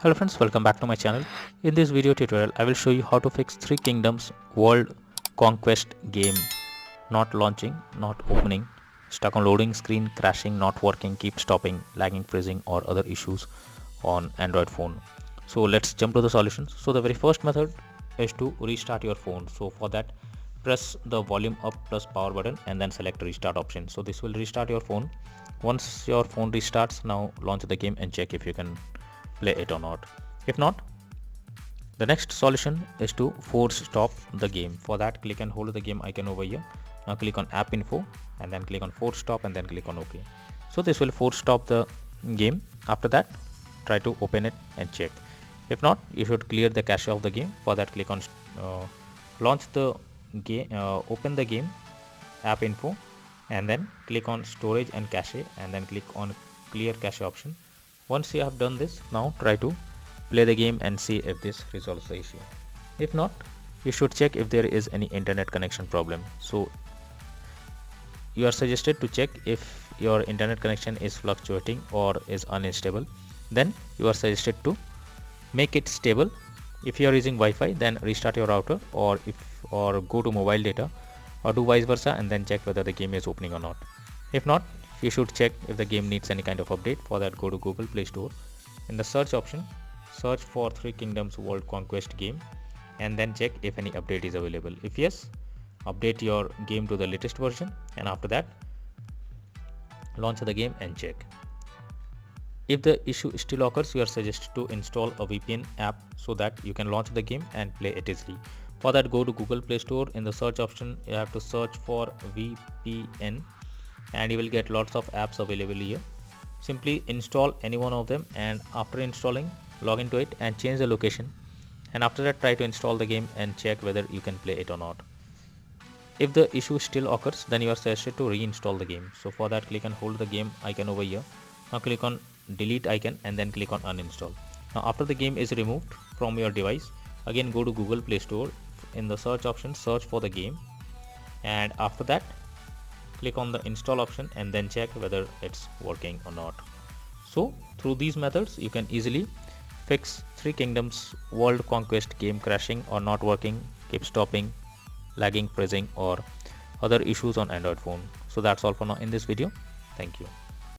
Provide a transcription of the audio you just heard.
Hello friends, welcome back to my channel. In this video tutorial, I will show you how to fix Three Kingdoms World Conquest game not launching, not opening, stuck on loading screen, crashing, not working, keep stopping, lagging, freezing or other issues on Android phone. So let's jump to the solutions. So the very first method is to restart your phone. So for that, press the volume up plus power button and then select restart option. So this will restart your phone. Once your phone restarts, now launch the game and check if you can play it or not. If not, the next solution is to force stop the game. For that, click and hold the game icon over here. Now click on app info and then click on force stop and then click on OK. So this will force stop the game. After that, try to open it and check. If not, you should clear the cache of the game. For that, click on launch the game, open the game, app info, and then click on storage and cache and then click on clear cache option. Once you have done this, now try to play the game and see if this resolves the issue. If not, you should check if there is any internet connection problem. So you are suggested to check if your internet connection is fluctuating or is unstable. Then you are suggested to make it stable. If you are using Wi-Fi, then restart your router or go to mobile data or do vice versa and then check whether the game is opening or not. If not, you should check if the game needs any kind of update. For that, go to Google Play Store. In the search option, search for Three Kingdoms World Conquest game and then check if any update is available. If yes, update your game to the latest version and after that, launch the game and check. If the issue still occurs, you are suggested to install a VPN app so that you can launch the game and play it easily. For that, go to Google Play Store. In the search option, you have to search for VPN and you will get lots of apps available here. Simply install any one of them and after installing, log into it and change the location, and after that try to install the game and check whether you can play it or not. If the issue still occurs, then you are suggested to reinstall the game. So for that, click and hold the game icon over here. Now click on delete icon and then click on uninstall. Now after the game is removed from your device, again go to Google Play Store. In the search option, search for the game and after that click on the install option and then check whether it's working or not. So through these methods, you can easily fix Three Kingdoms World Conquest game crashing or not working, keep stopping, lagging, freezing or other issues on Android phone. So that's all for now in this video. Thank you.